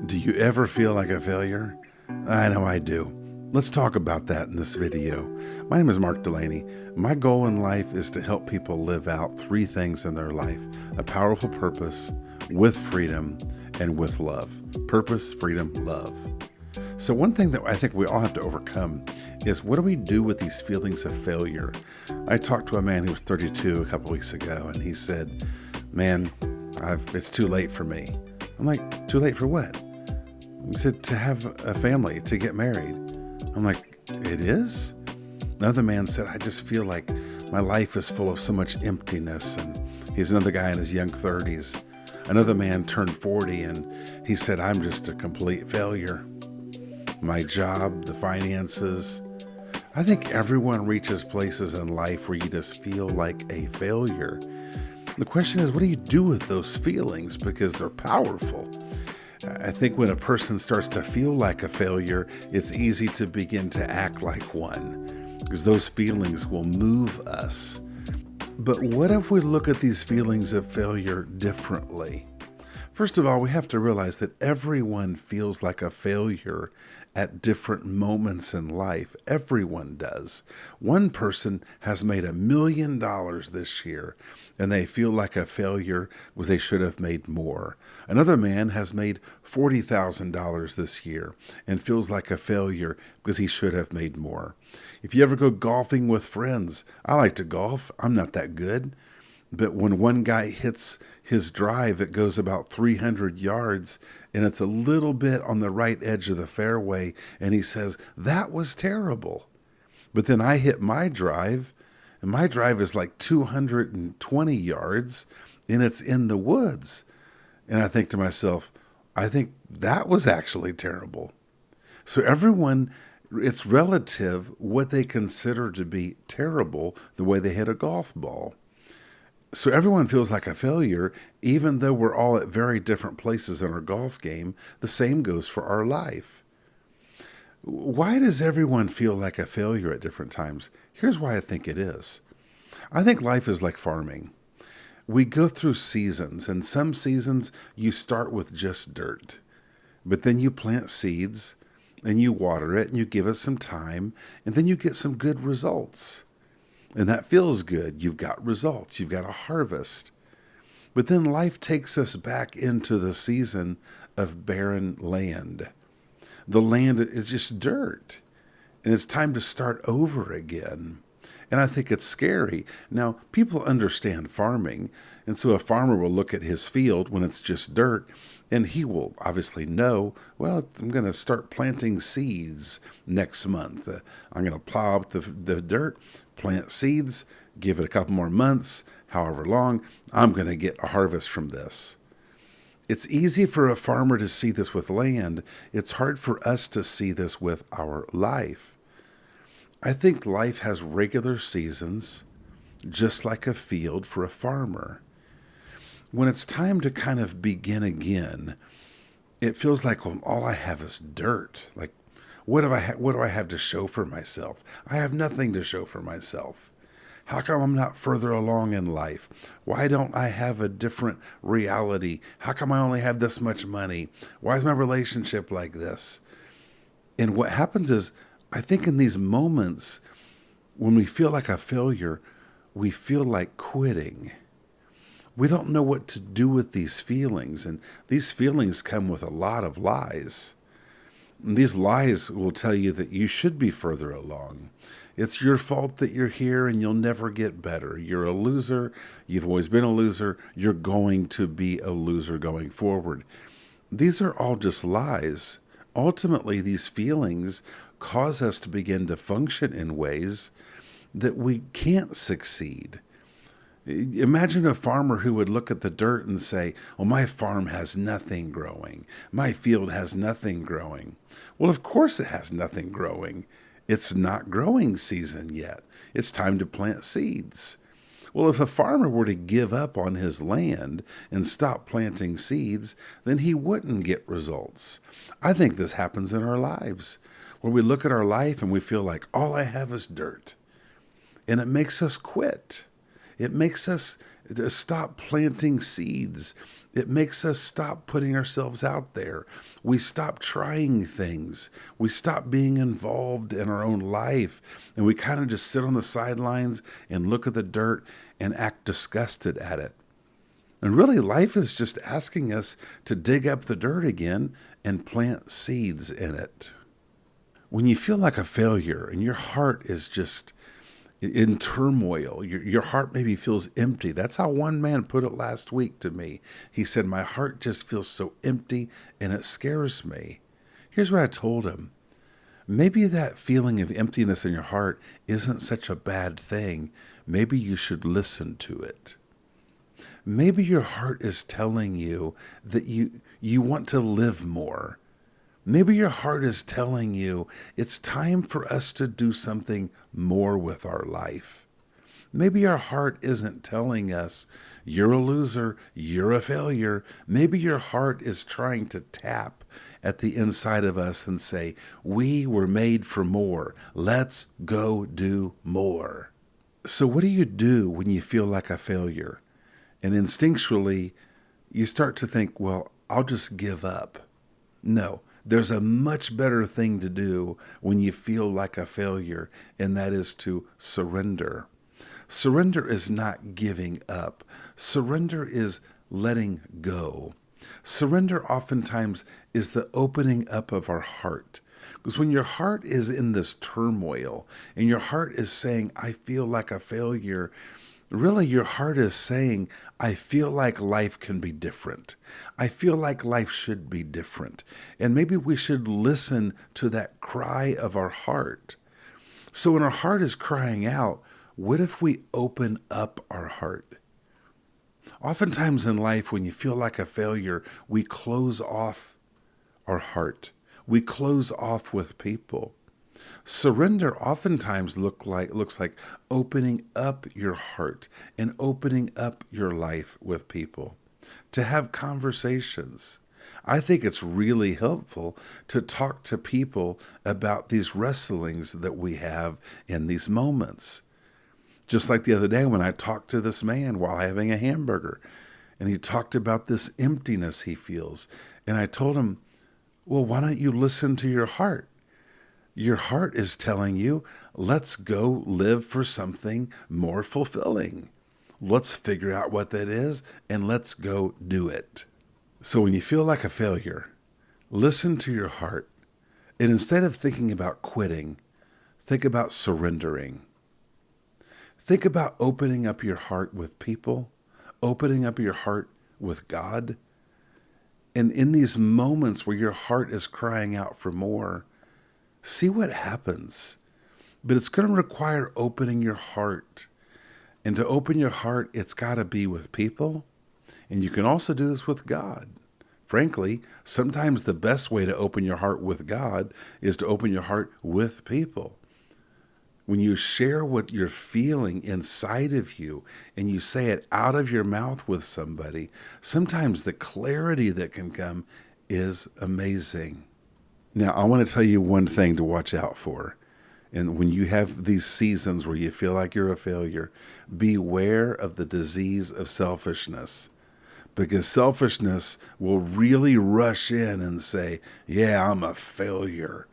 Do you ever feel like a failure? I know I do. Let's talk about that in this video. My name is Mark Delaney. My goal in life is to help people live out three things in their life: a powerful purpose, with freedom, and with love. Purpose, freedom, love. So one thing that I think we all have to overcome is, what do we do with these feelings of failure? I talked to a man who was 32 a couple weeks ago, and he said, man, it's too late for me. I'm like, too late for what? He said, to have a family, to get married. I'm like, it is? Another man said, I just feel like my life is full of so much emptiness. And he's another guy in his young 30s. Another man turned 40 and he said, I'm just a complete failure. My job, the finances. I think everyone reaches places in life where you just feel like a failure. The question is, what do you do with those feelings? Because they're powerful. I think when a person starts to feel like a failure, it's easy to begin to act like one, because those feelings will move us. But what if we look at these feelings of failure differently? First of all, we have to realize that everyone feels like a failure at different moments in life. Everyone does. One person has made $1 million this year, and they feel like a failure because they should have made more. Another man has made $40,000 this year and feels like a failure because he should have made more. If you ever go golfing with friends, I like to golf. I'm not that good. But when one guy hits his drive, it goes about 300 yards, and it's a little bit on the right edge of the fairway, and he says, that was terrible. But then I hit my drive, and my drive is like 220 yards, and it's in the woods. And I think to myself, I think that was actually terrible. So everyone, it's relative what they consider to be terrible, the way they hit a golf ball. So everyone feels like a failure, even though we're all at very different places in our golf game. The same goes for our life. Why does everyone feel like a failure at different times? Here's why I think it is. I think life is like farming. We go through seasons, and some seasons you start with just dirt. But then you plant seeds, and you water it, and you give it some time, and then you get some good results. And that feels good. You've got results. You've got a harvest. But then life takes us back into the season of barren land. The land is just dirt. And it's time to start over again. And I think it's scary. Now, people understand farming. And so a farmer will look at his field when it's just dirt, and he will obviously know, well, I'm going to start planting seeds next month. I'm going to plow up the dirt, plant seeds, give it a couple more months, however long, I'm going to get a harvest from this. It's easy for a farmer to see this with land. It's hard for us to see this with our life. I think life has regular seasons, just like a field for a farmer. When it's time to kind of begin again, it feels like, well, all I have is dirt. Like, what do I have to show for myself? I have nothing to show for myself. How come I'm not further along in life? Why don't I have a different reality? How come I only have this much money? Why is my relationship like this? And what happens is, I think in these moments, when we feel like a failure, we feel like quitting. We don't know what to do with these feelings, and these feelings come with a lot of lies. And these lies will tell you that you should be further along. It's your fault that you're here and you'll never get better. You're a loser. You've always been a loser. You're going to be a loser going forward. These are all just lies. Ultimately, these feelings cause us to begin to function in ways that we can't succeed. Imagine a farmer who would look at the dirt and say, well, my farm has nothing growing. My field has nothing growing. Well, of course it has nothing growing. It's not growing season yet. It's time to plant seeds. Well, if a farmer were to give up on his land and stop planting seeds, then he wouldn't get results. I think this happens in our lives, where we look at our life and we feel like all I have is dirt. And it makes us quit. It makes us stop planting seeds. It makes us stop putting ourselves out there. We stop trying things. We stop being involved in our own life. And we kind of just sit on the sidelines and look at the dirt and act disgusted at it. And really, life is just asking us to dig up the dirt again and plant seeds in it. When you feel like a failure and your heart is just in turmoil, your heart maybe feels empty. That's how one man put it last week to me. He said, my heart just feels so empty and it scares me. Here's what I told him. Maybe that feeling of emptiness in your heart isn't such a bad thing. Maybe you should listen to it. Maybe your heart is telling you that you want to live more. Maybe your heart is telling you it's time for us to do something more with our life. Maybe our heart isn't telling us, you're a loser, you're a failure. Maybe your heart is trying to tap at the inside of us and say, we were made for more. Let's go do more. So what do you do when you feel like a failure? And instinctually, you start to think, well, I'll just give up. No. There's a much better thing to do when you feel like a failure, and that is to surrender. Surrender is not giving up. Surrender is letting go. Surrender oftentimes is the opening up of our heart. Because when your heart is in this turmoil and your heart is saying, I feel like a failure, really, your heart is saying, I feel like life can be different. I feel like life should be different. And maybe we should listen to that cry of our heart. So when our heart is crying out, what if we open up our heart? Oftentimes in life, when you feel like a failure, we close off our heart. We close off with people. Surrender oftentimes looks like opening up your heart and opening up your life with people, to have conversations. I think it's really helpful to talk to people about these wrestlings that we have in these moments. Just like the other day when I talked to this man while having a hamburger, and he talked about this emptiness he feels. And I told him, well, why don't you listen to your heart? Your heart is telling you, let's go live for something more fulfilling. Let's figure out what that is and let's go do it. So when you feel like a failure, listen to your heart. And instead of thinking about quitting, think about surrendering. Think about opening up your heart with people, opening up your heart with God. And in these moments where your heart is crying out for more, see what happens. But it's going to require opening your heart. And to open your heart, it's got to be with people. And you can also do this with God. Frankly, sometimes the best way to open your heart with God is to open your heart with people. When you share what you're feeling inside of you and you say it out of your mouth with somebody, sometimes the clarity that can come is amazing. Now, I want to tell you one thing to watch out for. And when you have these seasons where you feel like you're a failure, beware of the disease of selfishness. Because selfishness will really rush in and say, yeah, I'm a failure.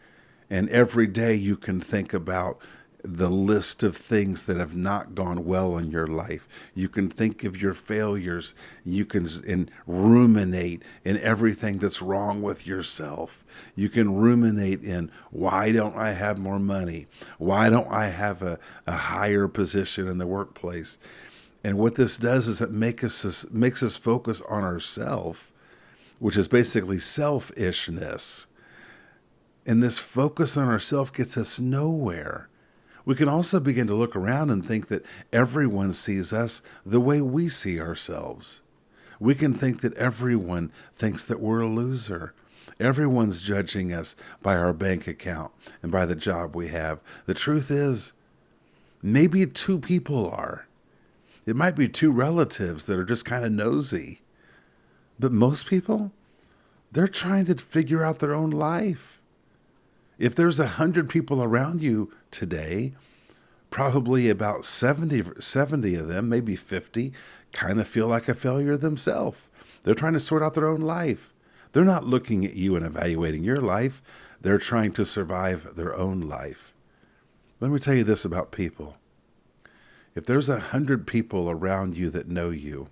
And every day you can think about the list of things that have not gone well in your life. You can think of your failures. You can ruminate in everything that's wrong with yourself. You can ruminate in, why don't I have more money? Why don't I have a higher position in the workplace? And what this does is it makes us focus on ourselves, which is basically selfishness. And this focus on ourselves gets us nowhere. We can also begin to look around and think that everyone sees us the way we see ourselves. We can think that everyone thinks that we're a loser. Everyone's judging us by our bank account and by the job we have. The truth is, maybe two people are. It might be two relatives that are just kind of nosy. But most people, they're trying to figure out their own life. If there's 100 people around you today, probably about 70 of them, maybe 50, kind of feel like a failure themselves. They're trying to sort out their own life. They're not looking at you and evaluating your life. They're trying to survive their own life. Let me tell you this about people. If there's 100 people around you that know you,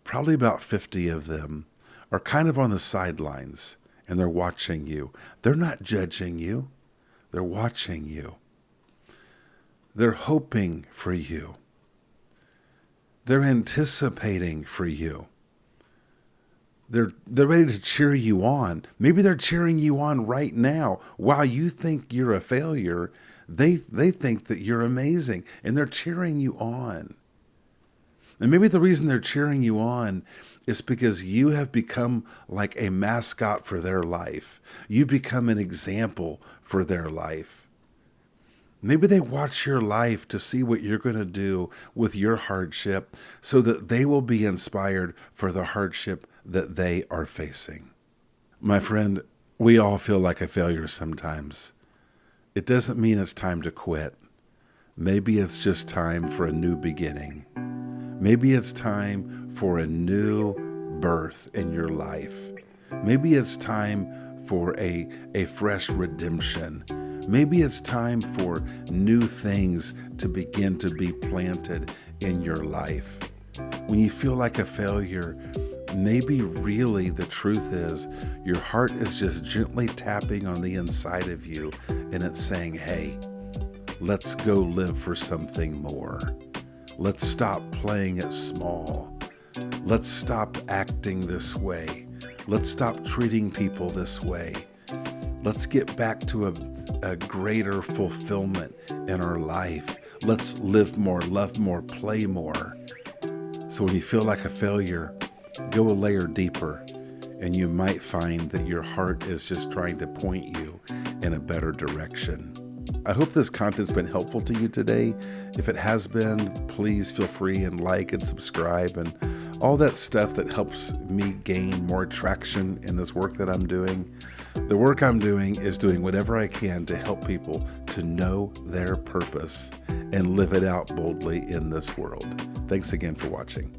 probably about 50 of them are kind of on the sidelines and they're watching you. They're not judging you. They're watching you. They're hoping for you. They're anticipating for you. They're ready to cheer you on. Maybe they're cheering you on right now. While you think you're a failure, they think that you're amazing, and they're cheering you on. And maybe the reason they're cheering you on is because you have become like a mascot for their life. You become an example for their life. Maybe they watch your life to see what you're going to do with your hardship so that they will be inspired for the hardship that they are facing. My friend, we all feel like a failure sometimes. It doesn't mean it's time to quit. Maybe it's just time for a new beginning. Maybe it's time for a new birth in your life. Maybe it's time for a fresh redemption. Maybe it's time for new things to begin to be planted in your life. When you feel like a failure, maybe really the truth is your heart is just gently tapping on the inside of you and it's saying, hey, let's go live for something more. Let's stop playing it small. Let's stop acting this way. Let's stop treating people this way. Let's get back to a greater fulfillment in our life. Let's live more, love more, play more. So when you feel like a failure, go a layer deeper, and you might find that your heart is just trying to point you in a better direction. I hope this content's been helpful to you today. If it has been, please feel free and like and subscribe and all that stuff that helps me gain more traction in this work that I'm doing. The work I'm doing is doing whatever I can to help people to know their purpose and live it out boldly in this world. Thanks again for watching.